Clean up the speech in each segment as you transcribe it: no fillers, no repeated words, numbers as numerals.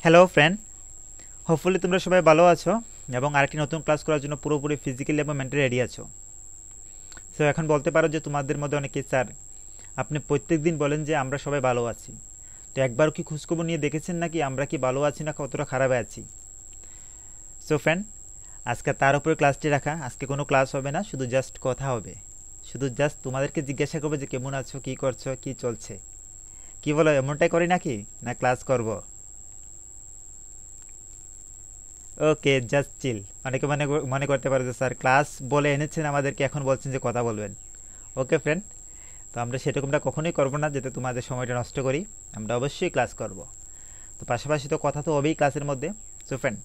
Hello friend, hopefully তোমরা সবাই ভালো আছো এবং আরেকটি নতুন ক্লাস করার জন্য পুরোপুরি ফিজিক্যালি এবং মেন্টালি রেডি আছো। সো এখন বলতে পারো যে তোমাদের মধ্যে অনেকে স্যার আপনি প্রত্যেক দিন বলেন যে আমরা সবাই ভালো আছি, তো একবারও কি খোঁজখবর নিয়ে দেখেছেন নাকি আমরা কি ভালো আছি না কতটা খারাপে আছি? সো ফ্রেন্ড, আজকে তার উপরে ক্লাসটি রাখা। আজকে কোনো ক্লাস হবে না, শুধু জাস্ট কথা হবে। শুধু জাস্ট তোমাদেরকে জিজ্ঞাসা করবে যে কেমন আছো, কি করছো, কি চলছে। কি বলো, এমনটাই করি নাকি, না ক্লাস করব? ওকে, জাস্ট চিল। অনেকে মনে মনে করতে পারে যে স্যার ক্লাস বলে এনেছেন আমাদেরকে, এখন বলছেন যে কথা বলবেন। ওকে ফ্রেন্ড, তো আমরা সেরকমটা কখনোই করবো না যাতে তোমাদের সময়টা নষ্ট করি। আমরা অবশ্যই ক্লাস করব। তো পাশাপাশি তো কথা তো হবেই ক্লাসের মধ্যে। সো ফ্রেন্ড,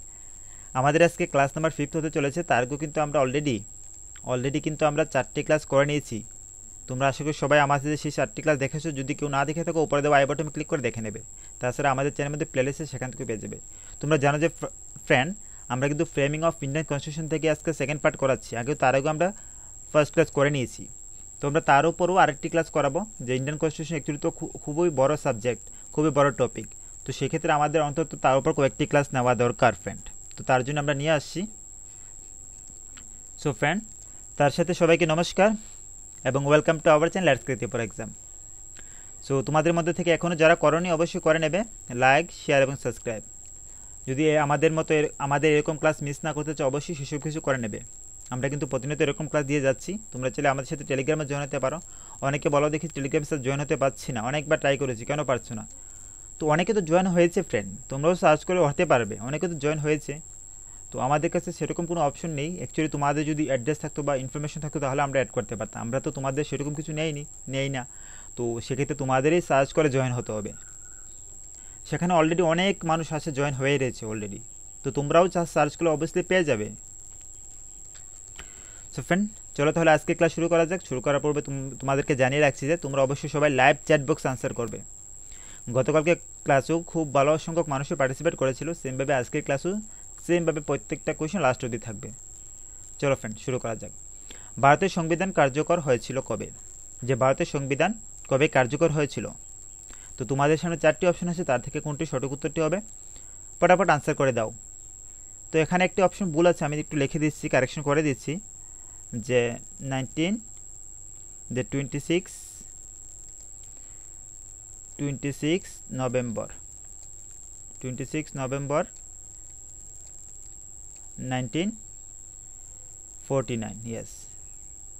আমাদের আজকে ক্লাস নাম্বার 5 হতে চলেছে। তার আগেও কিন্তু আমরা অলরেডি কিন্তু আমরা 4টি ক্লাস করে নিয়েছি। তোমরা আশা করি সবাই আমাদের সেই 4টি ক্লাস দেখেছো। যদি কেউ না দেখে থাকো, উপরে দেওয়া আই বাটনে ক্লিক করে দেখে নেবে। তাছাড়া আমাদের চ্যানেলের মধ্যে প্লেলিস্টে সেখান থেকে পেয়ে যাবে। তোমরা জানো যে ফ্রেন্ড, আমরা কিন্তু ফ্রেমিং অফ ইন্ডিয়ান কনস্টিটিউশন থেকে আজকে সেকেন্ড পার্ট করাচ্ছি। তার আগেও আমরা ফার্স্ট ক্লাস করে নিয়েছি। তো আমরা তার উপরও আরেকটি ক্লাস করাবো, যে ইন্ডিয়ান কনস্টিটিউশন অ্যাকচুয়ালি তো খুবই বড় সাবজেক্ট, খুবই বড় টপিক। তো সেক্ষেত্রে আমাদের অন্তত তার উপর কয়েকটি ক্লাস নেওয়া দরকার ফ্রেন্ড। তো তার জন্য আমরা নিয়ে আসছি। সো ফ্রেন্ড, তার সাথে সবাইকে নমস্কার এবং welcome to our channel let's creative for exam. So তোমাদের মধ্যে থেকে এখনও যারা করনি অবশ্যই করে নেবে, লাইক, শেয়ার এবং সাবস্ক্রাইব। যদি আমাদের মতো আমাদের এরকম ক্লাস মিস না করতে চাও, অবশ্যই সেসব কিছু করে নেবে। আমরা কিন্তু প্রতিনিয়ত এরকম ক্লাস দিয়ে যাচ্ছি। তোমরা চাইলে আমাদের সাথে টেলিগ্রামে জয়েন হতে পারো। অনেকে বলো দেখি টেলিগ্রামের সাথে জয়েন হতে পারছি না, অনেকবার ট্রাই করেছি, কেন পারছো না? তো অনেকে তো জয়েন হয়েছে ফ্রেন্ড, তোমরাও সার্চ করে হতে পারবে, অনেকে তো জয়েন হয়েছে। তো আমাদের কাছে সেরকম কোনো অপশন নেই। অ্যাকচুয়ালি তোমাদের যদি অ্যাড্রেস থাকতো বা ইনফরমেশন থাকতো তাহলে আমরা অ্যাড করতে পারতাম। আমরা তো তোমাদের সেরকম কিছু নেই না। তো সেক্ষেত্রে তোমাদেরই সার্চ করে জয়েন হতে হবে। সেখানে অলরেডি অনেক মানুষ আছে, জয়েন হয়ে রয়েছে অলরেডি। তো তোমরাও সার্চ করলে অবশ্যই পেয়ে যাবে। সো ফ্রেন্ড, চলো তাহলে আজকে ক্লাস শুরু করা যাক। শুরু করার পূর্বে তোমাদেরকে জানিয়ে রাখছি যে তোমরা অবশ্যই সবাই লাইভ চ্যাট বক্স আনসার করবে। গতকালকে ক্লাসেও খুব ভালো সংখ্যক মানুষই পার্টিসিপেট করেছিল, সেমভাবে আজকের ক্লাসও সেমভাবে প্রত্যেকটা কোয়েশ্চেন লাস্ট অবধি থাকবে। চলো ফ্রেন্ড, শুরু করা যাক। ভারতের সংবিধান কার্যকর হয়েছিল কবে? যে ভারতের সংবিধান কবে কার্যকর হয়েছিল? তো তোমাদের সামনে 4টি অপশন আছে, তার থেকে কোনটি সঠিক উত্তরটি হবে? ফটাফট আনসার করে দাও। তো এখানে একটি অপশন ভুল আছে, আমি একটু লিখে দিচ্ছি, কারেকশন করে দিচ্ছি। যে 26 নভেম্বর 1949। ইয়েস।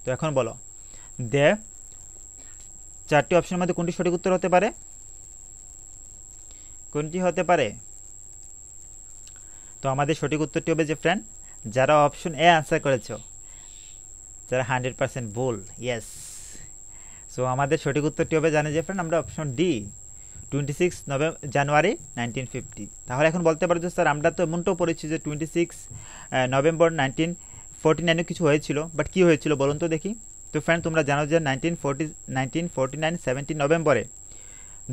তো এখন বলো, দে 4টি অপশনের মধ্যে কোনটি সঠিক উত্তর হতে পারে? কোনটি হতে পারে? তো আমাদের সঠিক উত্তরটি হবে যে ফ্রেন্ড, যারা অপশন এ আনসার করেছ, যারা 100% ভুল। ইয়েস। সো আমাদের সঠিক উত্তরটি হবে, জানে যে ফ্রেন্ড, আমরা অপশন ডি, 26 জানুয়ারি 1950। তাহলে এখন বলতে পারো যে স্যার আমরা তো এমনটাও পড়েছি যে 26 নভেম্বর 1949 কিছু হয়েছিল, বাট কী হয়েছিল বলুন তো দেখি। তো ফ্রেন্ড, তোমরা জানো যে 1949 17 নভেম্বরে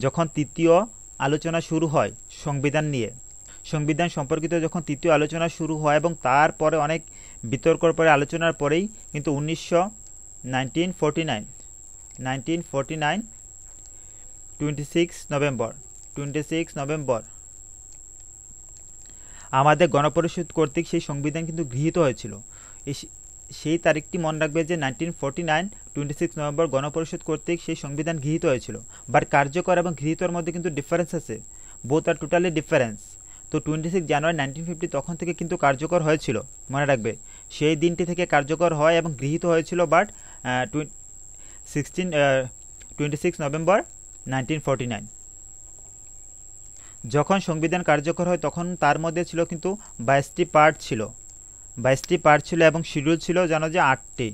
যখন তৃতীয় আলোচনা শুরু হয় সংবিধান নিয়ে, সংবিধান সম্পর্কিত যখন তৃতীয় আলোচনা শুরু হয় এবং তারপরে অনেক বিতর্কর পরে আলোচনার পরেই কিন্তু 1949 26 নভেম্বর আমাদের গণপরিষদ কর্তৃক সেই সংবিধান কিন্তু গৃহীত হয়েছিল। সেই তারিখটি মনে রাখবে যে 1949 26 নভেম্বর গণপরিষদ কর্তৃক সেই সংবিধান গৃহীত হয়েছিল। বাট কার্যকর এবং গৃহীতর মধ্যে কিন্তু ডিফারেন্স আছে, বোথ আর টোটালি ডিফারেন্স। তো 26 জানুয়ারি 1950 তখন থেকে কিন্তু কার্যকর হয়েছিল, মনে রাখবে। সেই দিনটি থেকে কার্যকর হয় এবং গৃহীত হয়েছিল, বাট 26 নভেম্বর 1949 যখন সংবিধান কার্যকর হয় তখন তার মধ্যে ছিল কিন্তু 22টি পার্ট ছিল এবং শিডিউল ছিল জানো যে 8টি,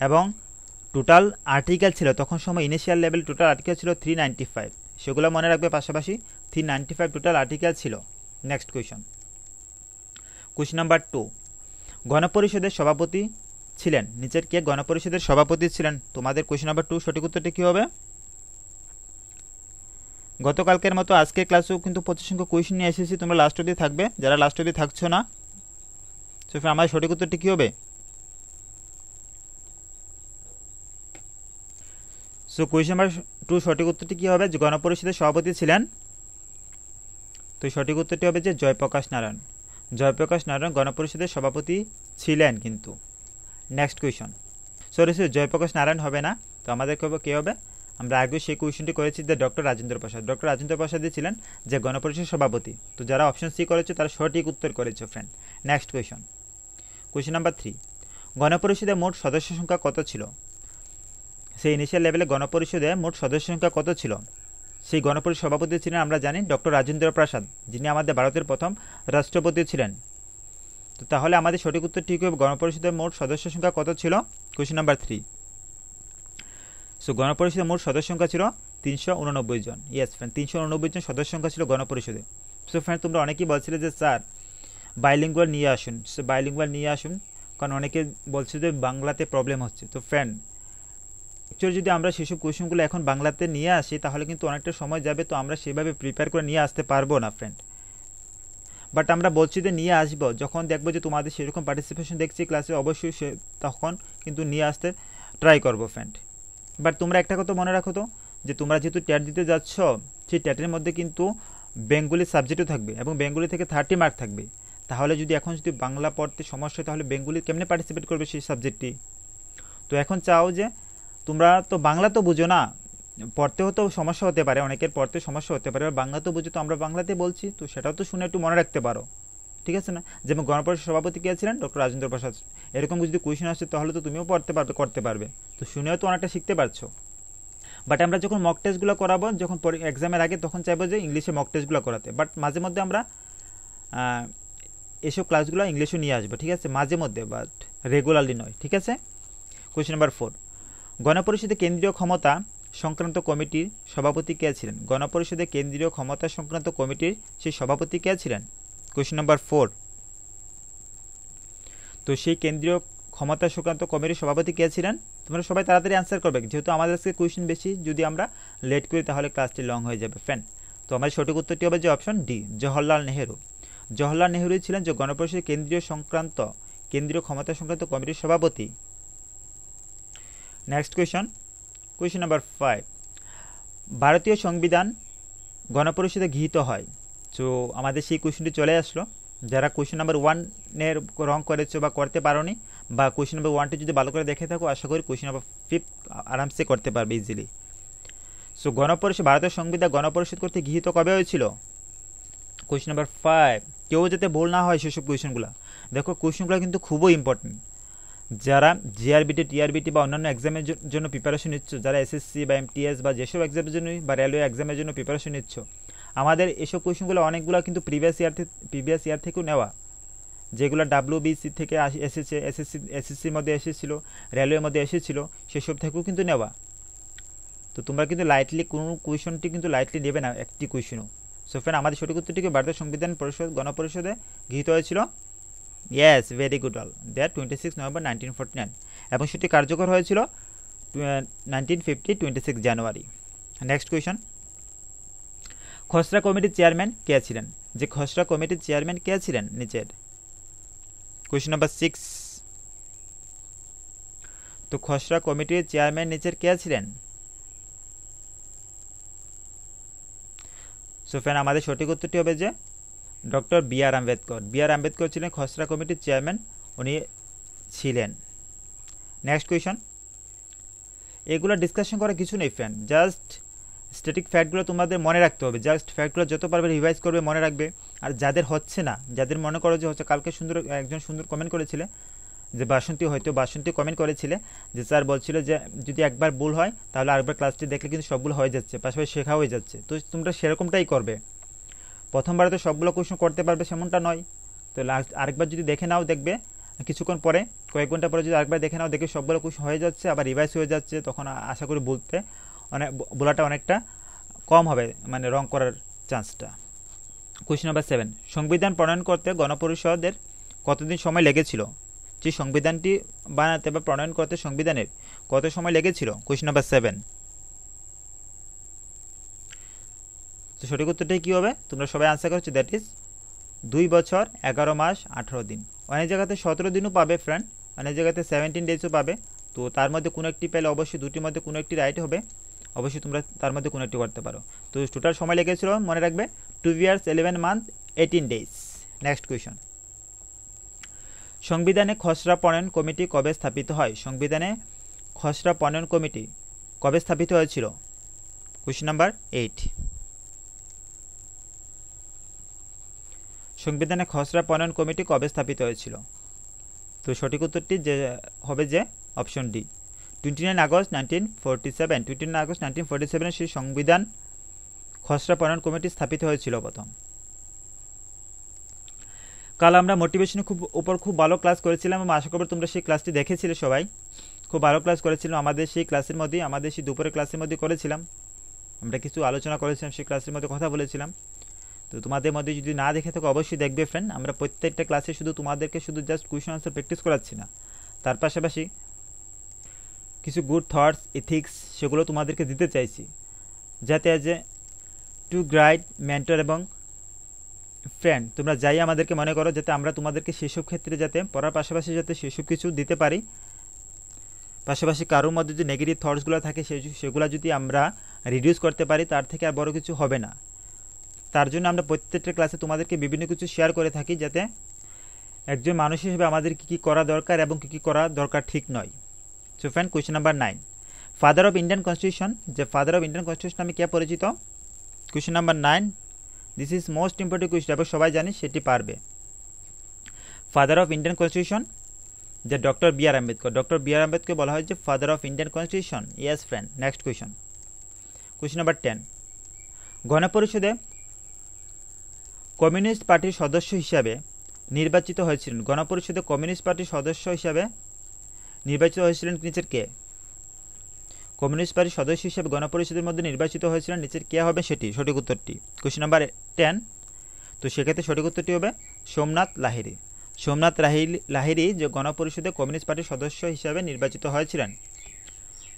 এবং টোটাল আর্টিকেল ছিল তখন সময় ইনিশিয়াল লেভেল টোটাল আর্টিকেল ছিল 395। সেগুলো মনে রাখবে, পাশাপাশি 395 টোটাল আর্টিকেল ছিল। নেক্সট কোয়েশ্চন নাম্বার 2, গণপরিষদের সভাপতি ছিলেন নিচের কে গণপরিষদের সভাপতি ছিলেন? তোমাদের কোয়েশ্চন নাম্বার 2 সঠিক উত্তরটি কী হবে? গতকালকের মতো আজকের ক্লাসেও কিন্তু 25 সংখ্যক কোয়েশ্চেন নিয়ে এসেছি, তোমরা লাস্ট অবধি থাকবে, যারা লাস্ট অবধি থাকছো না। সো আমাদের সঠিক উত্তরটি কী হবে? সো কোয়েশ্চন নাম্বার 2 সঠিক উত্তরটি কী হবে? যে গণপরিষদের সভাপতি ছিলেন তো সঠিক উত্তরটি হবে যে জয়প্রকাশ নারায়ণ। জয়প্রকাশ নারায়ণ গণপরিষদের সভাপতি ছিলেন কিন্তু। Next question, sorry Jayaprakash Narayan হবে না, তো আমাদের কে হবে, আমরা আগে সেই কোয়েশনটি করেছি যে ডক্টর রাজেন্দ্র প্রসাদ। ডক্টর রাজেন্দ্র প্রসাদই ছিলেন যে গণপরিষদের সভাপতি। তো যারা অপশন সি করেছে তারা সঠিক উত্তর করেছে friend. Next question, question number 3, গণপরিষদের মোট সদস্য সংখ্যা কত ছিল? সেই ইনিশিয়াল লেভেলে গণপরিষদে মোট সদস্য সংখ্যা কত ছিল? সেই গণপরিষদ সভাপতি ছিলেন আমরা জানি ডক্টর রাজেন্দ্র প্রসাদ, যিনি আমাদের ভারতের প্রথম রাষ্ট্রপতি ছিলেন। তো তাহলে আমাদের সঠিক উত্তর ঠিক হবে গণপরিষদের মোট সদস্য সংখ্যা কত ছিল? Question number 3। সো গণপরিষদের মোট সদস্য সংখ্যা ছিল 389 জন। ইয়েস ফ্রেন্ড, 389 জন সদস্য সংখ্যা ছিল গণপরিষদে। সো ফ্রেন্ড তোমরা অনেকেই বলছিলে যে স্যার বাইলিঙ্গুয়াল নিয়ে আসুন, সো বাইলিঙ্গুয়াল নিয়ে আসুন, কারণ অনেকে বলছে যে বাংলাতে প্রবলেম হচ্ছে। তো ফ্রেন্ড অ্যাকচুয়ালি যদি আমরা সেসব কোয়েশনগুলো এখন বাংলাতে নিয়ে আসি তাহলে কিন্তু অনেকটা সময় যাবে, তো আমরা সেভাবে প্রিপেয়ার করে নিয়ে আসতে পারবো না ফ্রেন্ড। বাট আমরা বলছি যে নিয়ে আসবো, যখন দেখবো যে তোমাদের সেরকম পার্টিসিপেশন দেখছি ক্লাসে, অবশ্যই তখন কিন্তু নিয়ে আসতে ট্রাই করবো ফ্রেন্ড। বাট তোমরা একটা কথা মনে রাখো তো, যে তোমরা যেহেতু ট্যাট দিতে যাচ্ছ, সেই ট্যাটের মধ্যে কিন্তু বেঙ্গলি সাবজেক্টও থাকবে এবং বেঙ্গলি থেকে 30 মার্ক থাকবে। তাহলে যদি এখন যদি বাংলা পড়তে সমস্যা হয় তাহলে বেঙ্গলি কেমনে পার্টিসিপেট করবে সেই সাবজেক্টটি? তো এখন চাও যে তোমরা তো বাংলা তো বুঝো না, পড়তেও তো সমস্যা হতে পারে, অনেকের পড়তে সমস্যা হতে পারে, বাংলা তো বুঝো, তো আমরা বাংলাতে বলছি, তো সেটাও তো শুনে একটু মনে রাখতে পারো, ঠিক আছে না? যেমন গণপরিষদ সভাপতি কে ছিলেন? ডক্টর রাজেন্দ্র প্রসাদ। এরকম যদি কোয়েশন আসছে তাহলে তো তুমিও পড়তে পারবে, করতে পারবে, তো শুনেও তো অনেকটা শিখতে পারছো। বাট আমরা যখন মক টেস্টগুলো করাবো, যখন এক্সামের আগে, তখন চাইবো যে ইংলিশে মক টেস্টগুলো করাতে। বাট মাঝে মধ্যে আমরা এসব ক্লাসগুলো ইংলিশও নিয়ে আসবো, ঠিক আছে, মাঝে মধ্যে, বাট রেগুলারলি নয়, ঠিক আছে। কোয়েশ্চেন নাম্বার 4, গণপরিষদের কেন্দ্রীয় ক্ষমতা সংক্রান্ত কমিটির সভাপতি কে ছিলেন? গণপরিষদের কেন্দ্রীয় ক্ষমতা সংক্রান্ত কমিটির সেই সভাপতি কে ছিলেন? Question number 4। তো সেই কেন্দ্রীয় ক্ষমতা সংক্রান্ত কমিটির সভাপতি কে ছিলেন? তোমরা সবাই তাড়াতাড়ি অ্যান্সার করবে, যেহেতু আমাদের আজকে কোয়েশ্চেন বেশি, যদি আমরা লেট করি তাহলে ক্লাসটি লং হয়ে যাবে ফ্রেন্ড। তো আমাদের সঠিক উত্তরটি হবে যে অপশন ডি, জওহরলাল নেহেরু। জওহরলাল নেহেরুই ছিলেন যে গণপরিষদের কেন্দ্রীয় ক্ষমতা সংক্রান্ত কমিটির সভাপতি। নেক্সট কোয়েশন, কোয়েশন নাম্বার 5, ভারতীয় সংবিধান গণপরিষদে গৃহীত হয়। তো আমাদের সেই কোয়েশনটি চলে আসলো। যারা কোয়েশন নাম্বার 1-এর রং করেছো বা করতে পারোনি, বা কোয়েশন নাম্বার 1টি যদি ভালো করে দেখে থাকো, আশা করি কোয়েশন নাম্বার 5 আরামসে করতে পারবে ইজিলি। সো ভারতের সংবিধান গণপরিষদ করতে গৃহীত কবে হয়েছিল? Question number 5। কেউ যাতে ভুল না হয় সেসব কোয়েশনগুলো দেখো, কোয়েশনগুলো কিন্তু খুবই ইম্পর্টেন্ট। যারা জিআরবিটি, টিআরবিটি বা অন্যান্য এক্সামের জন্য প্রিপারেশন নিচ্ছ, যারা এসএসসি বা এমটিএস বা যেসব এক্সামের জন্য বা রেলওয়ে এক্সামের জন্য প্রিপারেশন নিচ্ছ, আমাদের এসব কোয়েশনগুলো অনেকগুলো কিন্তু প্রিভিয়াস ইয়ার থেকেও নেওয়া, যেগুলো WBC থেকে এসেছে, এসএসসির মধ্যে এসেছিলো, রেলওয়ের মধ্যে এসেছিলো, সেসব থেকেও কিন্তু নেওয়া। তো তোমরা কিন্তু লাইটলি কোনো কোয়েশনটি কিন্তু লাইটলি নেবে না, একটি কোয়েশনও। সো ফ্রেন্ড আমাদের সঠিক উত্তরটিকে ভারতের সংবিধান গণপরিষদে গৃহীত হয়েছিল। Yes, very good all, that 26 November 1949, এবং সেটি কার্যকর হয়েছিল 1950 26 জানুয়ারি। নেক্সট কোয়েশন, খসড়া কমিটির চেয়ারম্যান কে ছিলেন? যে খসড়া কমিটির চেয়ারম্যান কে ছিলেন নিচের? Question number 6। তো খসড়া কমিটির চেয়ারম্যান নিচের কে ছিলেন? সো ফ্রেন্ড আমাদের সঠিক উত্তরটি হবে যে doctor B.R.. Ambedkar. B.R.. Ambedkar ছিলেন খসড়া কমিটির চেয়ারম্যান, উনি ছিলেন। নেক্সট কোয়েশন, এগুলো ডিসকাশন করা কিছু নেই ফ্রেন্ড, জাস্ট স্ট্যাটিক ফ্যাক্টগুলো তোমাদের মনে রাখতে হবে। জাস্ট ফ্যাক্টগুলো যত পারবে রিভাইজ করবে, মনে রাখবে। আর যাদের হচ্ছে না, যাদের মনে করো যে হচ্ছে, কালকে একজন সুন্দর কমেন্ট করেছিলে, যে বাসন্তী কমেন্ট করেছিলে যে স্যার বলছিল যে যদি একবার ভুল হয় তাহলে আরেকবার ক্লাসটি দেখলে কিন্তু সবগুলো হয়ে যাচ্ছে, পাশাপাশি শেখা হয়ে যাচ্ছে। তো তোমরা সেরকমটাই করবে। প্রথমবারে তো সবগুলো কোয়েশন করতে পারবে সেমনটা নয়, তো আরেকবার যদি দেখে নাও, দেখবে কিছুক্ষণ পরে, কয়েক ঘন্টা পরে যদি আরেকবার দেখে নাও, দেখবে সবগুলো কোয়েশন হয়ে যাচ্ছে, আবার রিভাইজ হয়ে যাচ্ছে, তখন আশা করি বলাটা অনেকটা কম হবে, মানে রং করার চান্সটা। কোয়েশন নাম্বার 7, সংবিধান প্রণয়ন করতে গণপরিষদের কতদিন সময় লেগেছিল? যে সংবিধানটি বানাতে বা প্রণয়ন করতে সংবিধানের কত সময় লেগেছিল? Question number 7। তো সঠিক উত্তরটাই কী হবে? তোমরা সবাই আনসার করছো, দ্যাট ইজ 2 বছর 11 মাস 18 দিন। অনেক জায়গাতে 17 দিনও পাবে ফ্রেন্ড, অনেক জায়গাতে 17 ডেজও পাবে। তো তার মধ্যে কোনো একটি পেলে অবশ্যই দুটির মধ্যে কোনো একটি রাইট হবে, অবশ্যই তোমরা তার মধ্যে কোনো একটি করতে পারো। তো টোটাল সময় লেগেছিল মনে রাখবে 2 years 11 months 18 days. Next question, সংবিধানে খসড়া প্রণয়ন কমিটি কবে স্থাপিত হয়? সংবিধানে খসড়া প্রণয়ন কমিটি কবে স্থাপিত হয়েছিল? Question number 8। সংবিধানে খসড়া প্রণয়ন কমিটি কবে স্থাপিত হয়েছিল? তো সঠিক উত্তরটি যে হবে যে অপশন ডি, 29 আগস্ট 1947। 29 আগস্ট 1947 সেই সংবিধান খসড়া প্রণয়ন কমিটি স্থাপিত হয়েছিল প্রথম। কাল আমরা মোটিভেশনের উপর খুব ভালো ক্লাস করেছিলাম এবং আশা করব তোমরা সেই ক্লাসটি দেখেছিলে সবাই। খুব ভালো ক্লাস করেছিলাম, আমাদের সেই ক্লাসের মধ্যেই, আমাদের সেই দুপুরের ক্লাসের মধ্যে করেছিলাম। আমরা কিছু আলোচনা করেছিলাম, সেই ক্লাসের মধ্যে কথা বলেছিলাম। তো তোমাদের মধ্যে যদি না দেখে থাকো অবশ্যই দেখবে ফ্রেন্ড। আমরা প্রত্যেকটা ক্লাসে শুধু তোমাদেরকে শুধু জাস্ট কোয়েশ্চন আনসার প্র্যাকটিস করাচ্ছি না, তার পাশাপাশি কিছু গুড থটস, এথিক্স সেগুলো তোমাদেরকে দিতে চাইছি, যাতে as a to guide, mentor এবং ফ্রেন্ড তোমরা যাই আমাদেরকে মনে করো, যাতে আমরা তোমাদেরকে সেসব ক্ষেত্রে যাতে পড়ার পাশাপাশি যাতে সেসব কিছু দিতে পারি। পাশাপাশি কারোর মধ্যে যে নেগেটিভ থটসগুলো থাকে সেগুলো যদি আমরা রিডিউস করতে পারি, তার থেকে আর বড় কিছু হবে না। তার জন্য আমরা প্রত্যেকটা ক্লাসে তোমাদেরকে বিভিন্ন কিছু শেয়ার করে থাকি, যাতে একজন মানুষ হিসেবে আমাদের কী কী করা দরকার এবং কী কী করা দরকার ঠিক নয়। So friend, question number 9, father of Indian constitution, যে ফাদার অফ ইন্ডিয়ান কনস্টিটিউশন নামে কে পরিচিত? Question number 9, this is most important question এবং সবাই জানি সেটি পারবে। ফাদার অফ ইন্ডিয়ান কনস্টিটিউশন যে doctor B R Ambedkar. Doctor B R Ambedkar বলা হয় যে father of Indian constitution. Yes friend. Next question, question number 10, গণপরিষদে কমিউনিস্ট পার্টির সদস্য হিসাবে নির্বাচিত হয়েছিলেন। গণপরিষদে কমিউনিস্ট পার্টির সদস্য হিসাবে নির্বাচিত হয়েছিলেন নিচের কে? কমিউনিস্ট পার্টির সদস্য হিসেবে গণপরিষদের মধ্যে নির্বাচিত হয়েছিলেন নিচের কে হবে সেটি সঠিক উত্তরটি? কোয়েশ্চেন নাম্বার 10, তো সেক্ষেত্রে সঠিক উত্তরটি হবে সোমনাথ লাহিড়ী। সোমনাথ লাহিড়ী যে গণপরিষদে কমিউনিস্ট পার্টির সদস্য হিসাবে নির্বাচিত হয়েছিলেন।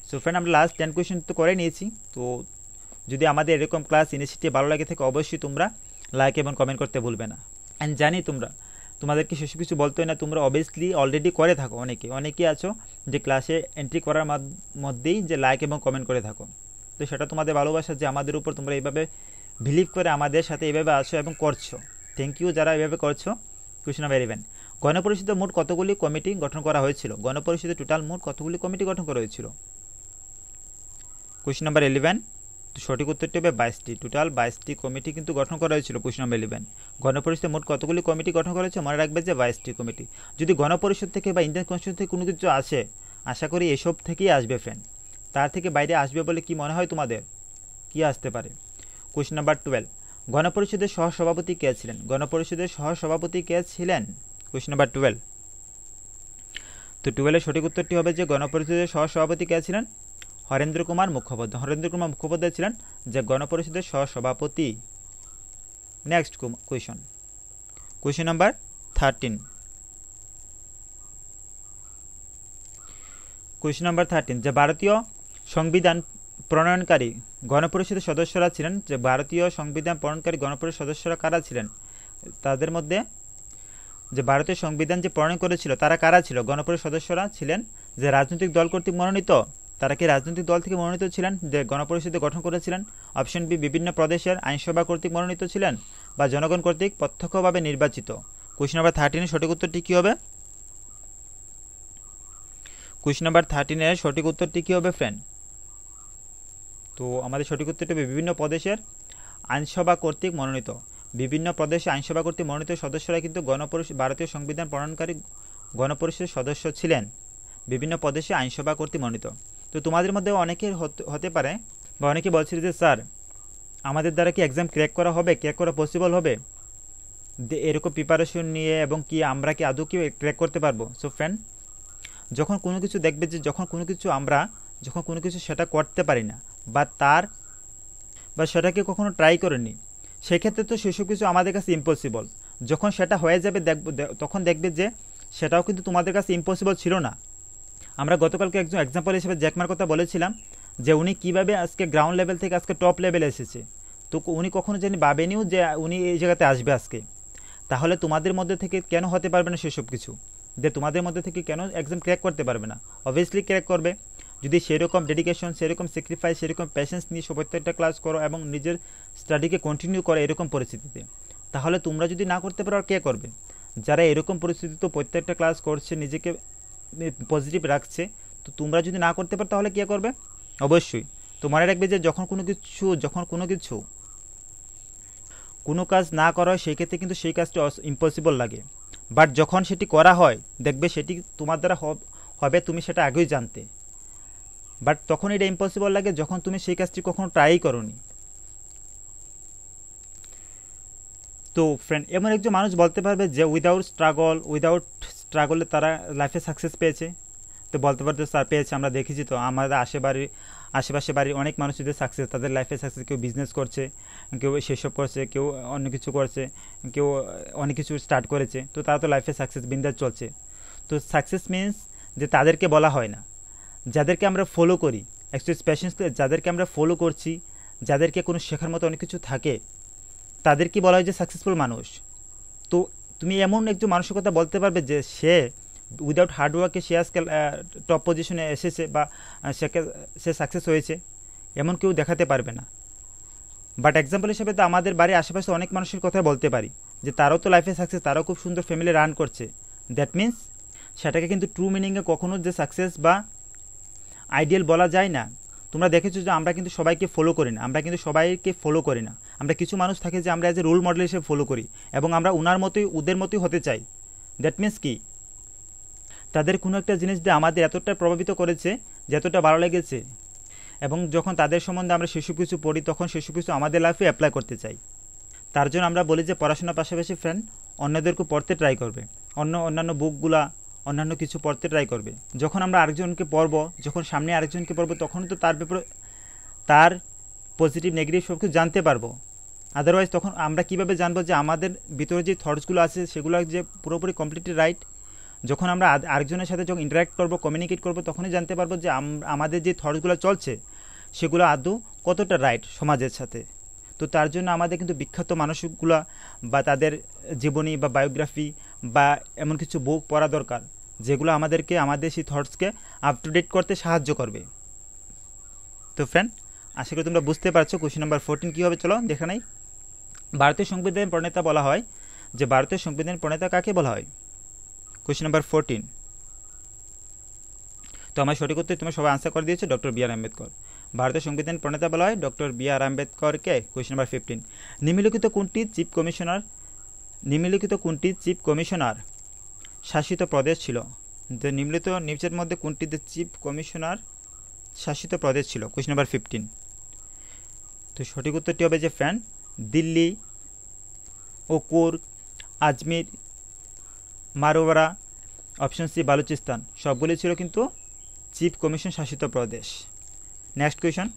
সো ফ্রেন্ড, আমরা লাস্ট 10 কোয়েশ্চেন তো করে নিয়েছি। তো যদি আমাদের এরকম ক্লাস ইনিশিয়েটিভ ভালো লাগে থাকে অবশ্যই তোমরা লাইক এবং কমেন্ট করতে ভুলবে না। অ্যান্ড জানি তোমাদেরকে সেসব কিছু বলতে হয় না, তোমরা অবভিয়াসলি অলরেডি করে থাকো। অনেকেই আছো যে ক্লাসে এন্ট্রি করার মধ্যেই যে লাইক এবং কমেন্ট করে থাকো। তো সেটা তোমাদের ভালোবাসা যে আমাদের উপর তোমরা এইভাবে বিলিভ করে আমাদের সাথে এইভাবে আছো এবং করছো। থ্যাংক ইউ যারা এইভাবে করছো। কোয়েশ্চন নাম্বার 11, গণপরিষদে মোট কতগুলি কমিটি গঠন করা হয়েছিল? গণপরিষদে টোটাল মোট কতগুলি কমিটি গঠন করা হয়েছিল? কোয়েশ্চন নাম্বার 11, তো সঠিক উত্তরটি হবে 22টি। টোটাল 22টি কমিটি কিন্তু গঠন করা হয়েছিল। কোয়েশ্চন নাম্বার 11, গণপরিষদে মোট কতগুলি কমিটি গঠন করা হয়েছে? মনে রাখবে যে 22টি কমিটি। যদি গণপরিষদ থেকে বা ইন্ডিয়ান কনস্টিটিউশন থেকে কোনো কিছু আসে, আশা করি এসব থেকেই আসবে ফ্রেন্ড। তার থেকে বাইরে আসবে বলে কি মনে হয় তোমাদের? কি আসতে পারে? কোয়েশ্চন নাম্বার 12, গণপরিষদের সহসভাপতি কে ছিলেন? গণপরিষদের সহসভাপতি কে ছিলেন? কোয়েশ্চন নাম্বার 12, তো 12 সঠিক উত্তরটি হবে যে গণপরিষদের সহসভাপতি কে ছিলেন? হরেন্দ্র কুমার মুখোপাধ্যায়। হরেন্দ্র কুমার মুখোপাধ্যায় ছিলেন যে গণপরিষদের সহসভাপতি। Next question, question number 13, question number 13, যে ভারতীয় সংবিধান প্রণয়নকারী গণপরিষদের সদস্যরা ছিলেন, যে ভারতীয় সংবিধান প্রণয়নকারী গণপরিষদের সদস্যরা কারা ছিলেন? তাদের মধ্যে যে ভারতীয় সংবিধান যে প্রণয়ন করেছিল তারা কারা ছিল? গণপরিষদ সদস্যরা ছিলেন যে রাজনৈতিক দল কর্তৃক মনোনীত। তারা কি রাজনৈতিক দল থেকে মনোনীত ছিলেন যে গণপরিষদে গঠন করেছিলেন? অপশন বি, বিভিন্ন প্রদেশের আইনসভা কর্তৃক মনোনীত ছিলেন বা জনগণ কর্তৃক প্রত্যক্ষভাবে নির্বাচিত। কোয়েশ্চন নাম্বার 13 সঠিক উত্তরটি কী হবে? কোয়েশ্চন নাম্বার 13 সঠিক উত্তরটি কী হবে ফ্রেন্ড? তো আমাদের সঠিক উত্তরটি হবে বিভিন্ন প্রদেশের আইনসভা কর্তৃক মনোনীত। বিভিন্ন প্রদেশে আইনসভা কর্তৃক মনোনীত সদস্যরা কিন্তু ভারতীয় সংবিধান প্রণয়নকারী গণপরিষদের সদস্য ছিলেন, বিভিন্ন প্রদেশে আইনসভা কর্তৃক মনোনীত। তো তোমাদের মধ্যে অনেকের হতে পারে বা অনেকে বলছিল যে স্যার আমাদের দ্বারা কি এক্সাম ক্র্যাক করা হবে, ক্র্যাক করা পসিবল হবে এরকম প্রিপারেশন নিয়ে, এবং কি আমরা কি আদৌ কি ক্র্যাক করতে পারবো? সো ফ্রেন্ড, যখন কোনো কিছু দেখবে যে যখন কোনো কিছু সেটা করতে পারি না বা সেটাকে কখনো ট্রাই করিনি, সেক্ষেত্রে তো সেসব কিছু আমাদের কাছে ইম্পসিবল। যখন সেটা হয়ে যাবে তখন দেখবে যে সেটাও কিন্তু তোমাদের কাছে ইম্পসিবল ছিল না। আমরা গতকালকে একজন এক্সাম্পল হিসেবে জ্যাকমার কথা বলেছিলাম যে উনি কিভাবে আজকে গ্রাউন্ড লেভেল থেকে আজকে টপ লেভেলে এসেছে। তো উনি কখনো ভাবেনিও যে উনি এই জায়গাতে আসবে আজকে। তাহলে তোমাদের মধ্যে থেকে কেন হতে পারবে না সেসব কিছু? যে তোমাদের মধ্যে থেকে কেন এক্সাম ক্র্যাক করতে পারবে না? অবভিয়াসলি ক্র্যাক করবে যদি সেরকম ডেডিকেশন, সেরকম স্যাক্রিফাইস, সেরকম প্যাশেন্স নিয়ে প্রত্যেকটা ক্লাস করো এবং নিজের স্টাডিকে কন্টিনিউ করে এরকম পরিস্থিতিতে, তাহলে তোমরা যদি না করতে পারো আর কে করবে? যারা এরকম পরিস্থিতিতে প্রত্যেকটা ক্লাস করছে, নিজেকে পজিটিভ রাখছে, তো তোমরা যদি না করতে পারো তাহলে কে করবে? অবশ্যই। তো মনে রাখবে যে যখন কোনো কিছু কোনো কাজ না করা হয় সেই ক্ষেত্রে কিন্তু সেই কাজটি ইম্পসিবল লাগে, বাট যখন সেটি করা হয় দেখবে সেটি তোমার দ্বারা হবে, তুমি সেটা আগেই জানতে, বাট তখন এটা ইম্পসিবল লাগে যখন তুমি সেই কাজটি কখনো ট্রাই করোনি। তো ফ্রেন্ড, এমন একজন মানুষ বলতে পারবে যে উইদাউট স্ট্রাগলে তারা লাইফে সাকসেস পেয়েছে? তো বলতে পারতো স্যার পেয়েছে, আমরা দেখেছি তো আমাদের আশেপাশে বাড়ির অনেক মানুষদের সাকসেস, তাদের লাইফে সাকসেস, কেউ বিজনেস করছে, কেউ সেসব করছে, কেউ অন্য কিছু করছে, কেউ অনেক কিছু স্টার্ট করেছে, তো তারা তো লাইফে সাকসেস বিন্দাস চলছে। তো সাকসেস মিন্স যে তাদেরকে বলা হয় না, যাদেরকে আমরা ফলো করি, অ্যাকচুয়ালি স্পেশালি যাদেরকে আমরা ফলো করছি, যাদেরকে কোনো শেখার মতো অনেক কিছু থাকে, তাদেরকে বলা হয় যে সাকসেসফুল মানুষ। তো তুমি এমন একজন মানুষের কথা বলতে পারবে যে সে উইদাউট হার্ডওয়ার্কে সে আজকে টপ পজিশনে এসেছে বা সে সাকসেস হয়েছে? এমন কেউ দেখাতে পারবে না। বাট এক্সাম্পল হিসেবে তো আমাদের বাড়ির আশেপাশে অনেক মানুষের কথা বলতে পারি যে তারাও তো লাইফে সাকসেস, তারাও খুব সুন্দর ফ্যামিলি রান করছে। দ্যাট মিন্স সেটাকে কিন্তু ট্রু মিনিংয়ে কখনো যে সাকসেস বা আইডিয়াল বলা যায় না। তোমরা দেখেছো যে আমরা কিন্তু সবাইকে ফলো করি না, আমরা কিছু মানুষ থাকে যে আমরা এজ এ রোল মডেল হিসেবে ফলো করি এবং আমরা ওদের মতোই হতে চাই। দ্যাট মিন্স কি, তাদের কোনো একটা জিনিস দিয়ে আমাদের এতটা প্রভাবিত করেছে যে এতটা ভালো লেগেছে, এবং যখন তাদের সম্বন্ধে আমরা সেসব কিছু পড়ি তখন সেসব কিছু আমাদের লাইফে অ্যাপ্লাই করতে চাই। তার জন্য আমরা বলি যে পড়াশোনার পাশাপাশি ফ্রেন্ড অন্যদেরকে পড়তে ট্রাই করবে, অন্যান্য বুকগুলা, অন্যান্য কিছু পড়তে ট্রাই করবে। যখন আমরা আরেকজনকে পড়বো, যখন সামনে আরেকজনকে পড়বো, তখন তো তার ব্যাপারে তার পজিটিভ নেগেটিভ সব কিছু জানতে পারবো। আদারওয়াইজ তখন আমরা কীভাবে জানবো যে আমাদের ভিতরে যে থটসগুলো আছে সেগুলো যে পুরোপুরি কমপ্লিটলি রাইট? যখন আমরা আরেকজনের সাথে যখন ইন্টারাক্ট করবো, কমিউনিকেট করবো, তখনই জানতে পারবো যে আমাদের যে থটসগুলো চলছে সেগুলো আদৌ কতটা রাইট সমাজের সাথে। তো তার জন্য আমাদের কিন্তু বিখ্যাত মানুষগুলা বা তাদের জীবনী বা বায়োগ্রাফি বা এমন কিছু বুক পড়া দরকার যেগুলো আমাদেরকে আমাদের সেই থটসকে আপ টু ডেট করতে সাহায্য করবে। তো ফ্রেন্ড, আশা করি তোমরা বুঝতে পারছো। কোয়েশ্চেন নাম্বার 14 কী হবে চলো দেখে নাই। ভারতীয় সংবিধানের প্রণেতা বলা হয়, যে ভারতীয় সংবিধানের প্রণেতা কাকে বলা হয়? Question number 14। তো আমার সঠিক উত্তর তোমরা সবাই আনসার করে দিয়েছো, ডক্টর বি আর আম্বেদকর। ভারতের সংবিধান প্রণেতা বলা হয় ডক্টর বি আর আম্বেদকরকে। Question number 15। নিম্নলিখিত কোনটি চিফ কমিশনার শাসিত প্রদেশ ছিল? যে নিচের মধ্যে কোনটিতে চিফ কমিশনার শাসিত প্রদেশ ছিল? Question number 15। তো সঠিক উত্তরটি হবে যে ফ্রেন্ড দিল্লি ও কুর্গ, আজমির, মারওয়ারা, অপশন সি বালুচিস্তান, সবগুলি ছিল কিন্তু চিফ কমিশন শাসিত প্রদেশ। নেক্সট কোয়েশন,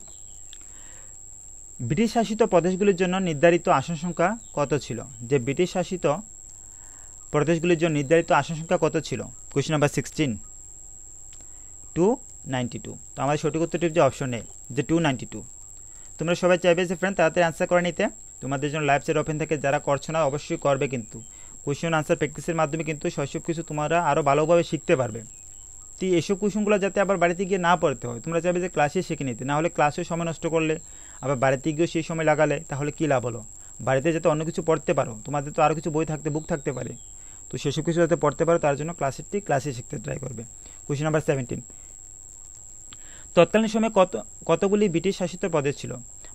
ব্রিটিশ শাসিত প্রদেশগুলির জন্য নির্ধারিত আসন সংখ্যা কত ছিল? যে ব্রিটিশ শাসিত প্রদেশগুলির জন্য নির্ধারিত আসন সংখ্যা কত ছিল? Question number 16, 292। তো আমাদের সঠিক উত্তরটি যে অপশন এ, যে 292। তোমরা সবাই চাইবে যে ফ্রেন্ড তাড়াতাড়ি আনসার করে নিতে, তোমাদের জন্য লাইভ চ্যাট ওপেন থাকে, যারা করছো না অবশ্যই করবে, কিন্তু কোয়েশ্চেন আনসার প্র্যাকটিসের মাধ্যমে কিন্তু সব কিছু তোমরা আরও ভালোভাবে শিখতে পারবে। তো এইসব কোয়েশ্চনগুলো যাতে আবার বাড়িতে গিয়ে না পড়তে হয়, তোমরা চাইবে যে ক্লাসে শিখে নিতে, না হলে ক্লাসে সময় নষ্ট করলে আবার বাড়িতে গিয়েও সেই সময় লাগালে তাহলে কী লাভ হলো? বাড়িতে যাতে অন্য কিছু পড়তে পারো, তোমাদের তো আরও কিছু বুক থাকতে পারে, তো সেসব কিছু যাতে পড়তে পারো তার জন্য ক্লাসে শিখতে ট্রাই করবে। Question number 17। তৎকালীন সময়ে কতগুলি ব্রিটিশ শাসিত প্রদেশ ছিল?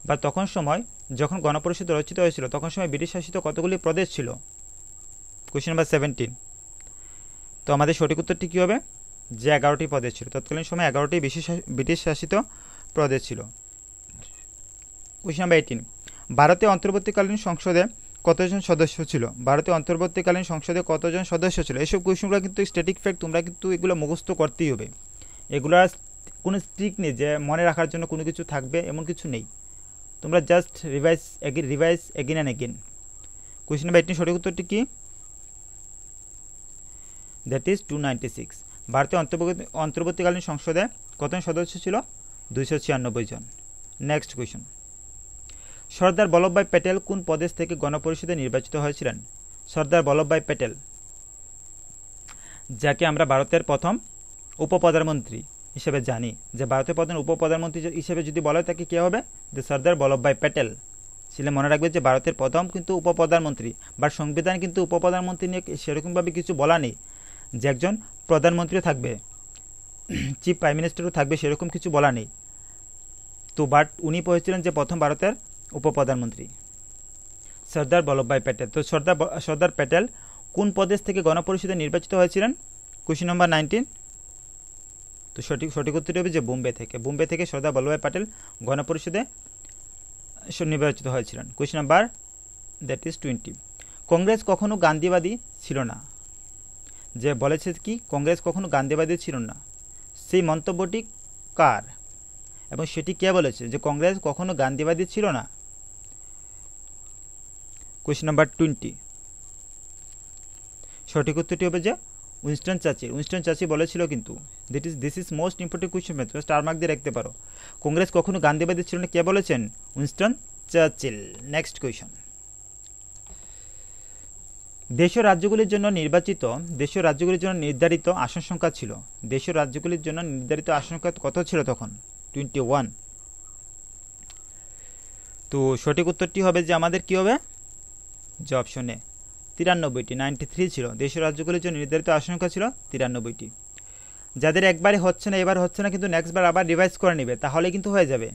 বা তখন সময় যখন গণপরিষদ রচিত হয়েছিল তখন সময় ব্রিটিশ শাসিত কতগুলি প্রদেশ ছিল? Question number 17। তো আমাদের সঠিক উত্তরটি কী হবে? যে 11টি প্রদেশ ছিল। তৎকালীন সময় 11টি ব্রিটিশ শাসিত প্রদেশ ছিল। Question number 18। ভারতীয় অন্তর্বর্তীকালীন সংসদে কতজন সদস্য ছিল? ভারতীয় অন্তর্বর্তীকালীন সংসদে কতজন সদস্য ছিল? এইসব কোয়েশ্চনগুলো কিন্তু স্ট্যাটিক ফ্যাক্ট, তোমরা কিন্তু এগুলো মুখস্থ করতেই হবে। এগুলো কোনো স্ট্রিক নেই যে মনে রাখার জন্য কোনো কিছু থাকবে, এমন কিছু নেই। তোমরা just revise again and again. Question number 18 সঠিক উত্তরটি কি? That is 296। ভারতীয় অন্তর্বর্তীকালীন সংসদে কতজন সদস্য ছিল? 296 জন। নেক্সট কোয়েশ্চন, সর্দার বল্লভভাই প্যাটেল কোন প্রদেশ থেকে গণপরিষদে নির্বাচিত হয়েছিলেন? সর্দার বল্লভভাই প্যাটেল, যাকে আমরা ভারতের প্রথম উপপ্রধানমন্ত্রী হিসেবে জানি, যে ভারতের প্রথম উপপ্রধানমন্ত্রী হিসেবে যদি বলা হয় তাকে কে হবে? যে সর্দার বল্লভভাই প্যাটেল। ছিলেন। মনে রাখবে যে ভারতের প্রথম কিন্তু উপপ্রধানমন্ত্রী, বা সংবিধান কিন্তু উপপ্রধানমন্ত্রী নিয়ে সেরকমভাবে কিছু বলা নেই যে একজন প্রধানমন্ত্রীও থাকবে, চিফ প্রাইম মিনিস্টারও থাকবে, সেরকম কিছু বলা নেই। তো বাট উনি হয়েছিলেন যে প্রথম ভারতের উপপ্রধানমন্ত্রী, সর্দার বল্লভভাই প্যাটেল। তো সর্দার প্যাটেল কোন প্রদেশ থেকে গণপরিষদে নির্বাচিত হয়েছিলেন? Question number 19। তো সঠিক উত্তরটি হবে যে বোম্বে থেকে সর্দার বল্লভভাই প্যাটেল গণপরিষদে নির্বাচিত হয়েছিলেন। Question number that is 20। Congress কখনো গান্ধীবাদী ছিল না। যে বলেছে কি কংগ্রেস কখনো গান্ধীবাদী ছিল না, সেই মন্তব্যটি কার এবং সেটি কে বলেছে যে কংগ্রেস কখনো গান্ধীবাদী ছিল না? Question number 20। সঠিক উত্তরটি হবে যে উইনস্টন চার্চিল বলেছিল কিন্তু। This is most important question, star mark দিয়ে রাখতে পারো। কংগ্রেস কখনো গান্ধীবাদী ছিল না, কে বলেছেন? Winston Churchill. Next question. দেশীয় রাজ্যগুলির জন্য নির্ধারিত আসন সংখ্যা ছিল। দেশীয় রাজ্যগুলির জন্য নির্ধারিত আসন সংখ্যা কত ছিল তখন? 21। তো সঠিক উত্তরটি হবে যে আমাদের কি হবে, যে অপশনে 93টি, 93 ছিল। দেশীয় রাজ্যগুলির জন্য নির্ধারিত আসন সংখ্যা ছিল 93টি। যাদের একবারে হচ্ছে না, এবার হচ্ছে না, কিন্তু নেক্সট বার আবার রিভাইজ করে নেবে, তাহলে কিন্তু হয়ে যাবে।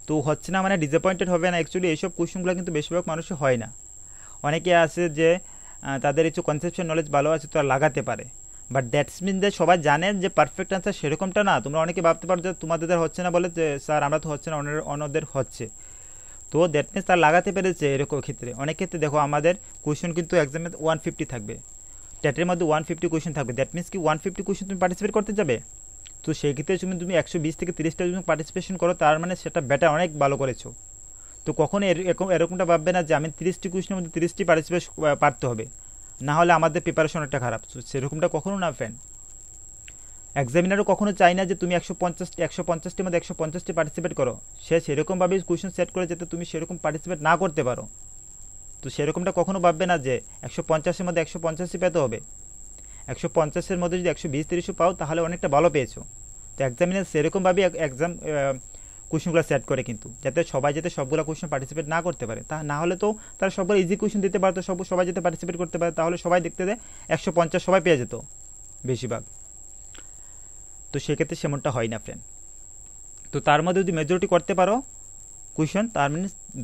তো হচ্ছে না মানে ডিসঅ্যাপয়েন্টেড হবে না। অ্যাকচুয়ালি এইসব কোয়েশ্চেনগুলো কিন্তু বেশিরভাগ মানুষের হয় না। অনেকে আছে যে তাদের একটু কনসেপশন নলেজ ভালো আছে, তো লাগাতে পারে, বাট দ্যাটস মিন যে সবাই জানেন যে পারফেক্ট আনসার সেরকমটা না। তোমরা অনেকে ভাবতে পারো যে তোমাদের হচ্ছে না বলে যে স্যার আমরা তো হচ্ছে না, অন্যদের হচ্ছে। তো দ্যাট মিনস তার লাগাতে পেরেছে। এরকম ক্ষেত্রে অনেক ক্ষেত্রে দেখো আমাদের কোয়েশ্চেন কিন্তু এক্সামে 150 থাকবে, টেটের মধ্যে 150 কোয়েশ্চেন থাকবে। দ্যাট মিনস কি 150 কোয়েশ্চেন তুমি পার্টিসিপেট করতে যাবে। তো সেই ক্ষেত্রে তুমি 120 থেকে 30টা যদি পার্টিসিপেশন করো, তার মানে সেটা বেটার, অনেক ভালো করেছো। তো কখনো এরকমটা ভাববে না যে আমি 30টি কোয়েশ্চেনের মধ্যে 30টি পার্টিসিপেট পারতে হবে, না হলে আমাদের প্রিপারেশন একটা খারাপ। সেরকমটা কখনো না ফ্রেন্ড। এক্সামিনারও কখনো চাই না যে তুমি 150টির মধ্যে 150টি পার্টিসিপেট করো। সে সেরকমভাবে কোয়েশ্চেন সেট করে যাতে তুমি সেরকম পার্টিসিপেট না করতে পারো। তো সেরকমটা কখনো ভাববে না যে 150-এর মধ্যে 150ই পেতে হবে। 150-এর মধ্যে যদি 120-30 পাও তাহলে অনেকটা ভালো পেয়েছো। তো এক্সামিনার সেরকমভাবে এক্সাম কোয়েশ্চেনগুলো সেট করে কিন্তু, যাতে সবগুলো কোয়েশ্চেন পার্টিসিপেট না করতে পারে। তা না হলে তো তারা সবগুলো ইজি কোয়েশ্চেন দিতে পারতো, সবাই যাতে পার্টিসিপেট করতে পারে, তাহলে সবাই দেখতে দেয় 150 সবাই পেয়ে যেত বেশিরভাগ। তো সেক্ষেত্রে সেমনটা হয় না ফ্রেন্ড। তো তার মধ্যে যদি মেজরিটি করতে পারো কোয়েশ্চেন,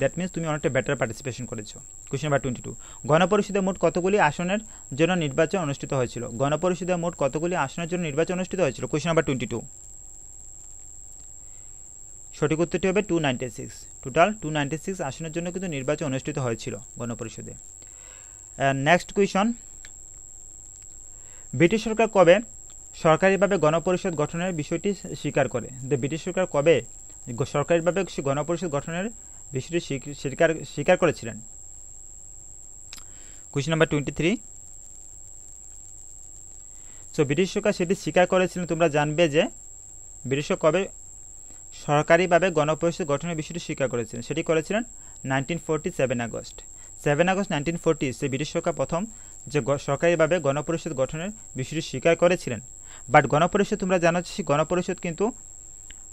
দ্যাট মিনস তুমি অনেকটা বেটার পার্টিসিপেশন করেছো। Question number 22। গণপরিষদে মোট কতগুলি আসনের জন্য নির্বাচন অনুষ্ঠিত হয়েছিল? গণপরিষদে মোট কতগুলি আসনের জন্য নির্বাচন অনুষ্ঠিত হয়েছিল? Question number 22। সঠিক উত্তরটি হবে 296। টোটাল 296 আসনের জন্য কিন্তু নির্বাচন অনুষ্ঠিত হয়েছিল গণপরিষদে। Next question. ব্রিটিশ সরকার কবে সরকারিভাবে গণপরিষদ গঠনের বিষয়টি স্বীকার করে? ব্রিটিশ সরকার কবে সরকারিভাবে গণপরিষদ গঠনের বিষয়টি স্বীকার করেছিলেন? Question number 23। সো ব্রিটিশ সরকার সেটি স্বীকার করেছিলেন। তোমরা জানবে যে ব্রিটিশ কবে সরকারিভাবে গণপরিষদ গঠনের বিষয়টি স্বীকার করেছিলেন। সেটি করেছিলেন 1940 7 আগস্ট 1940 সে ব্রিটিশ সরকার প্রথম যে সরকারিভাবে গণপরিষদ গঠনের বিষয়টি স্বীকার করেছিলেন। বাট গণপরিষদ তোমরা জানো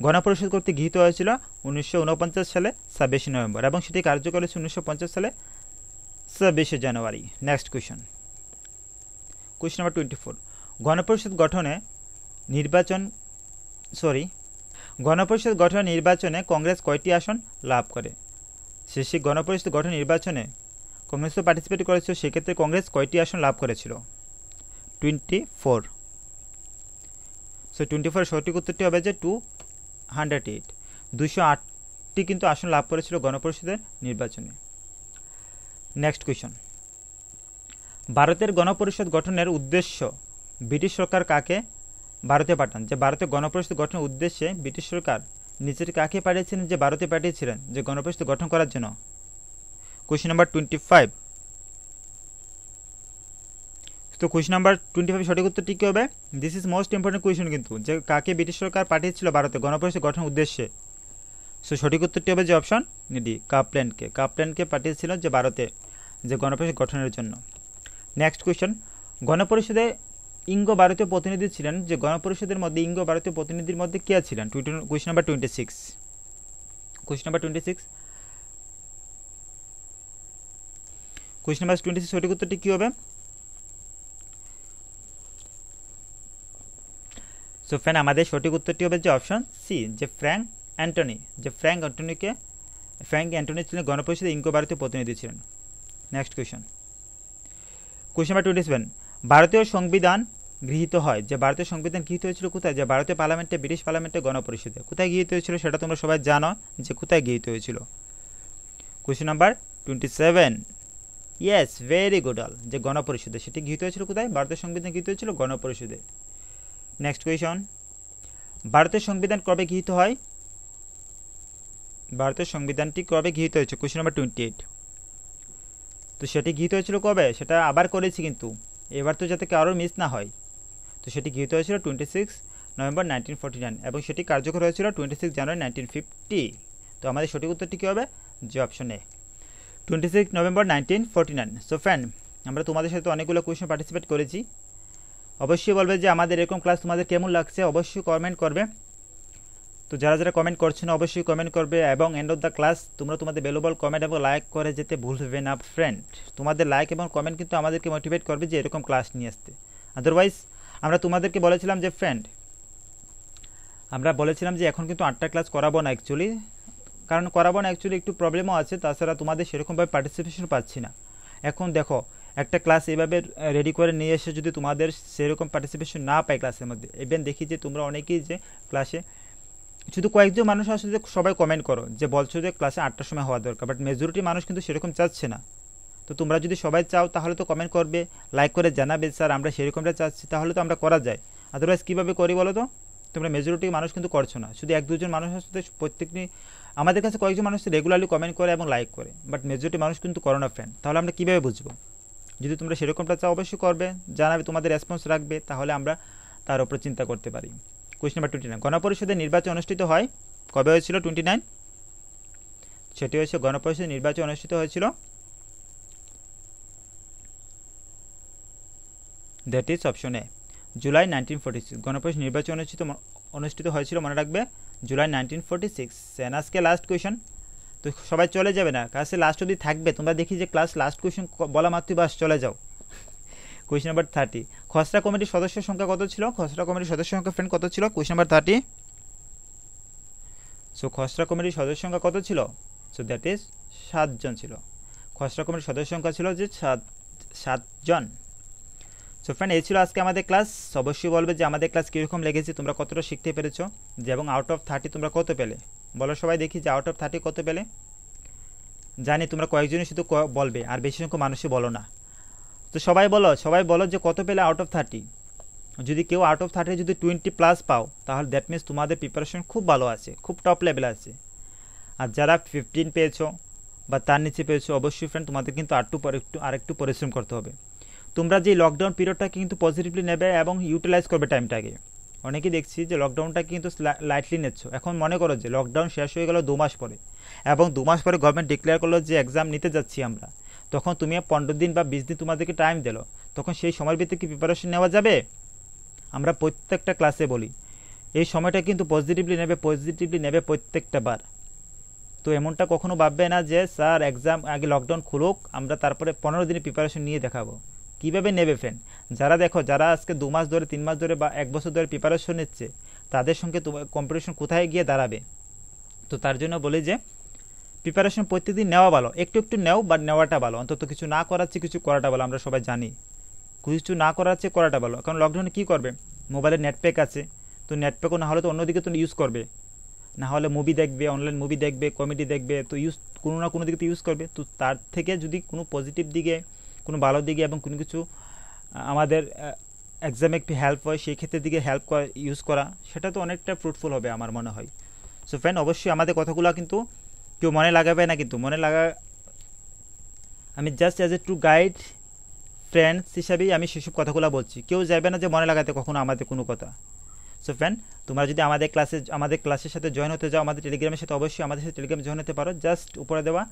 গণপরিষদ কর্তৃক গৃহীত হয়েছিল 1949 সালে 26 নভেম্বর এবং সেটি কার্যকর হয়েছে 1950 সালে 26 জানুয়ারি। Next question number 24। গণপরিষদ গঠনে নির্বাচনে কংগ্রেস কয়টি আসন লাভ করে? সেই গণপরিষদ গঠন নির্বাচনে কংগ্রেস তো পার্টিসিপেট করেছিল, সেক্ষেত্রে কংগ্রেস কয়টি আসন লাভ করেছিল? 24। সো 24 সঠিক উত্তরটি হবে যে 208। 208টি কিন্তু আসন লাভ করেছিল গণপরিষদের নির্বাচনে। Next question. ভারতের গণপরিষদ গঠনের উদ্দেশ্য ব্রিটিশ সরকার কাকে ভারতে পাঠান? যে ভারতে গণপরিষদ গঠনের উদ্দেশ্যে ব্রিটিশ সরকার নিজের কাকে পাঠিয়েছিলেন, যে ভারতে পাঠিয়েছিলেন যে গণপরিষদ গঠন করার জন্য? Question number 25। তো কোয়েশ্চেন নাম্বার 25 সঠিক উত্তরটি কি হবে? This is most important question কিন্তু, যে কাকে ব্রিটিশ সরকার পাঠিয়েছিল ভারতে গণপরিষদ গঠনের উদ্দেশ্যে। সো সঠিক উত্তরটি হবে যে অপশন ডি, কাপল্যান্ডকে পাঠিয়েছিল যে ভারতে যে গণপরিষদ গঠনের জন্য। Next question. গণপরিষদে ইঙ্গ ভারতীয় প্রতিনিধি ছিলেন, যে গণপরিষদের মধ্যে ইঙ্গ ভারতীয় প্রতিনিধির মধ্যে কে ছিলেন? Question number 26। কোয়েশ্চেন নাম্বার 26 সঠিক উত্তরটি কী হবে? সো ফ্রেন্ড আমাদের সঠিক উত্তরটি হবে যে অপশন সি, যে ফ্র্যাঙ্ক অ্যান্টনি ছিলেন গণপরিষদের ইঙ্গো ভারতীয় প্রতিনিধি ছিলেন। নেক্সট কোয়েশ্চেন নাম্বার 27, ভারতীয় সংবিধান গৃহীত হয়, যে ভারতীয় সংবিধান গৃহীত হয়েছিল কোথায়? যে ভারতীয় পার্লামেন্টে, ব্রিটিশ পার্লামেন্টে, গণপরিষদে। কোথায় গৃহীত হয়েছিল সেটা তোমরা সবাই জানো যে কোথায় গৃহীত হয়েছিল। Question number 27, yes very good all, যে গণপরিষদে। সেটি গৃহীত হয়েছিল কোথায়? ভারতীয় সংবিধান গৃহীত হয়েছিল গণপরিষদে। নেক্সট কোয়েশ্চন, ভারতের সংবিধান কবে গৃহীত হয়? ভারতের সংবিধানটি কবে গৃহীত হয়েছে? কোয়েশ্চেন নাম্বার 28, তো সেটি গৃহীত হয়েছিল কবে? সেটা আবার করেছি কিন্তু এবার তো যাতে কারোর মিস না হয়। তো সেটি গৃহীত হয়েছিল 26 নভেম্বর 1949 এবং সেটি কার্যকর হয়েছিল 26 জানুয়ারি 1950। তো আমাদের সঠিক উত্তরটি কী হবে? যে option A, 26 November 1949। So friend, আমরা তোমাদের সাথে অনেকগুলো কোয়েশ্চেন পার্টিসিপেট করেছি। অবশ্যই বলবে যে আমাদের এরকম ক্লাস তোমাদের কেমন লাগছে, অবশ্যই কমেন্ট করবে। তো যারা যারা কমেন্ট করছে না অবশ্যই কমেন্ট করবে এবং এন্ড অফ দ্য ক্লাস তোমরা তোমাদের ভ্যালুয়েবল কমেন্ট এবং লাইক করে যেতে ভুলবে না ফ্রেন্ড। তোমাদের লাইক এবং কমেন্ট কিন্তু আমাদেরকে মোটিভেট করবে যে এরকম ক্লাস নিয়ে আসতে। আদারওয়াইজ আমরা তোমাদেরকে বলেছিলাম যে ফ্রেন্ড, আমরা বলেছিলাম যে এখন কিন্তু 8টা ক্লাস করাবো না অ্যাকচুয়ালি, কারণ করাবো না অ্যাকচুয়ালি একটু প্রবলেমও আছে, তাছাড়া তোমাদের সেরকমভাবে পার্টিসিপেশন পাচ্ছি না। এখন দেখো একটা ক্লাস এইভাবে রেডি করে নিয়ে এসে যদি তোমাদের সেরকম পার্টিসিপেশন না পায় ক্লাসের মধ্যে, ইভেন দেখি যে তোমরা অনেকেই যে ক্লাসে শুধু কয়েকজন মানুষ আসলে যে সবাই কমেন্ট করো যে বলছো যে ক্লাসে 8টার সময় হওয়া দরকার, বাট মেজরিটি মানুষ কিন্তু সেরকম চাচ্ছে না। তো তোমরা যদি সবাই চাও তাহলে তো কমেন্ট করবে, লাইক করে জানাবে স্যার আমরা সেরকমটা চাচ্ছি, তাহলে তো আমরা করা যায়। আদারওয়াইজ কীভাবে করি বলো তো? তোমরা মেজরিটি মানুষ কিন্তু করছো না, শুধু 1-2জন মানুষ আসলে প্রত্যেকটি আমাদের কাছে কয়েকজন মানুষ রেগুলারলি কমেন্ট করে এবং লাইক করে, বাট মেজরিটি মানুষ কিন্তু করো না ফ্রেন্ড। তাহলে আমরা কীভাবে বুঝবো? যদি তোমরা সেরকমটা চাও অবশ্যই করবে, জানাবে, তোমাদের রেসপন্স রাখবে, তাহলে আমরা তার উপর চিন্তা করতে পারি। কোয়েশ্চেন নাম্বার 29, গণপরিষদের নির্বাচন অনুষ্ঠিত হয় কবে হয়েছিল? 29, সেটি হয়েছে গণপরিষদের নির্বাচন অনুষ্ঠিত হয়েছিল, that is option A, July 1946। গণপরিষদ নির্বাচন অনুষ্ঠিত হয়েছিল মনে রাখবে জুলাই 1946। আজকে লাস্ট কোয়েশ্চন, তো সবাই চলে যাবে না, ক্লাসে লাস্ট অবধি থাকবে। তোমরা দেখি যে ক্লাস লাস্ট কোয়েশ্চন বলা মাত্রই বাস চলে যাও। কোয়েশ্চেন নাম্বার 30, খসড়া কমিটির সদস্যের সংখ্যা কত ছিল? খসড়া কমিটির সদস্য সংখ্যা ফ্রেন্ড কত ছিল? Question number 30। সো খসড়া কমিটির সদস্য সংখ্যা কত ছিল? সো দ্যাট ইজ 7 জন ছিল। খসড়া কমিটির সদস্য সংখ্যা ছিল যে 7 জন। সো ফ্রেন্ড এই ছিল আজকে আমাদের ক্লাস। অবশ্যই বলবে যে আমাদের ক্লাস কীরকম লেগেছে, তোমরা কতটা শিখতে পেরেছো, যে এবং আউট অফ 30 তোমরা কত পেলে বলো সবাই দেখি, যে আউট অফ 30 কত পেলে। জানি তোমরা কয়েকজনই শুধু বলবে, আর বেশি সংখ্যক মানুষই বলো না। তো সবাই বলো যে কত পেলে আউট অফ 30। যদি কেউ আউট অফ 30 যদি 20+ পাও, তাহলে দ্যাট মিনস তোমাদের প্রিপারেশন খুব ভালো আছে, খুব টপ লেভেলে আছে। আর যারা 15 পেয়েছো বা তার নিচে পেয়েছো, অবশ্যই ফ্রেন্ড তোমাদের কিন্তু আরেকটু পরিশ্রম করতে হবে। তোমরা যে লকডাউন পিরিয়ডটাকে কিন্তু পজিটিভলি নেবে এবং ইউটিলাইজ করবে টাইমটাকে। অনেকেই দেখছি যে লকডাউনটাকে কিন্তু লাইটলি নিচ্ছ। এখন মনে করো যে লকডাউন শেষ হয়ে গেল 2 মাস পরে, এবং 2 মাস পরে গভর্নমেন্ট ডিক্লেয়ার করলো যে এক্সাম নিতে যাচ্ছি আমরা, তখন তুমি 15 দিন বা 20 দিন তোমাদেরকে টাইম দিল, তখন সেই সময়ের ভিত্তিতে কি প্রিপারেশন নেওয়া যাবে? আমরা প্রত্যেকটা ক্লাসে বলি এই সময়টা কিন্তু পজিটিভলি নেবে প্রত্যেকটা বার। তো এমনটা কখনো ভাববে না যে স্যার এক্সাম আগে লকডাউন খুলুক আমরা তারপরে 15 দিনের প্রিপারেশন নিয়ে দেখাবো। কীভাবে নেবে ফ্রেন্ড? যারা আজকে 2 মাস ধরে, 3 মাস ধরে বা 1 বছর ধরে প্রিপারেশন নিচ্ছে, তাদের সঙ্গে কম্পিটিশন কোথায় গিয়ে দাঁড়াবে? তো তার জন্য বলি যে প্রিপারেশন প্রত্যেকদিন নেওয়া ভালো, একটু নেও, বাট নেওয়াটা ভালো। অন্তত কিছু না করাচ্ছে কিছু করাটা ভালো। আমরা সবাই জানি কিছু না করাচ্ছে করাটা ভালো, কারণ লকডাউনে কী করবে? মোবাইলে নেটপ্যাক আছে, তো নেটপ্যাকও না হলে তো অন্যদিকে তো ইউজ করবে, না হলে মুভি দেখবে, অনলাইন মুভি দেখবে, কমেডি দেখবে, তো কোনো না কোনো দিকে তো ইউজ করবে। তো তার থেকে যদি কোনো পজিটিভ দিকে, কোনো ভালো দিকে এবং কোনো কিছু আমাদের এক্সামে একটু হেল্প হয়, সেই ক্ষেত্রে দিকে ইউজ করা, সেটা তো অনেকটা ফ্রুটফুল হবে আমার মনে হয়। সো ফ্রেন্ড অবশ্যই আমাদের কথাগুলো কিন্তু কেউ মনে লাগাবে না, কিন্তু আমি just as a to guide friends হিসাবেই আমি সেসব কথাগুলো বলছি। কেউ যাবে না যে মনে লাগাতে কখনো আমাদের কোনো কথা। সো ফ্রেন্ড তোমরা যদি আমাদের ক্লাসের সাথে জয়েন হতে যাও, আমাদের টেলিগ্রামের সাথে, অবশ্যই আমাদের সাথে টেলিগ্রামে জয়েন হতে পারো। জাস্ট উপরে দেওয়া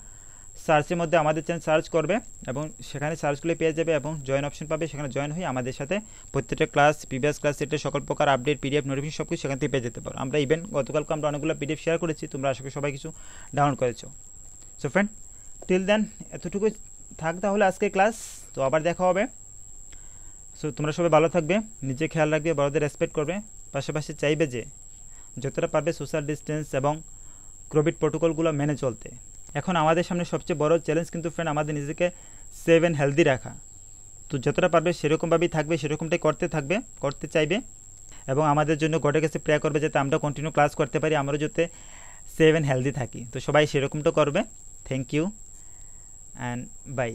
সার্চের মধ্যে আমাদের চ্যানেল সার্চ করবে এবং সেখানে সার্চ করলে পেয়ে যাবে এবং জয়েন অপশন পাবে। সেখানে জয়েন হয়ে আমাদের সাথে প্রত্যেকটা ক্লাস, প্রিভিয়াস ক্লাস সেটের সকল প্রকার আপডেট, পিডিএফ, নোটিফিকেশন সব কিছু সেখান থেকে পেয়ে যেতে পারো। আমরা ইভেন গতকালকে আমরা অনেকগুলো পিডিএফ শেয়ার করেছি, তোমরা আশা করি সবাই কিছু ডাউনলোড করেছো। সো ফ্রেন্ড টিল দেন এতটুকু থাক তাহলে আজকে ক্লাস, তো আবার দেখা হবে। সো তোমরা সবাই ভালো থাকবে, নিজে খেয়াল রাখবে, বড়দের রেসপেক্ট করবে, পাশাপাশি চাইবে যে যতটা পারবে সোশ্যাল ডিস্টেন্স এবং কোভিড প্রোটোকলগুলো মেনে চলতে। এখন আমাদের সামনে সবচেয়ে বড় চ্যালেঞ্জ কিন্তু ফ্রেন্ড আমাদের নিজেকে সেভ অ্যান্ড হেলদি রাখা। তো যতটা পারবে সেরকমভাবেই থাকবে, সেরকমটাই করতে চাইবে, এবং আমাদের জন্য গডের কাছে প্রে করবে যাতে আমরা কন্টিনিউ ক্লাস করতে পারি, আমরা যাতে সেভ অ্যান্ড হেলদি থাকি। তো সবাই সেরকমটা করবে। Thank you and by.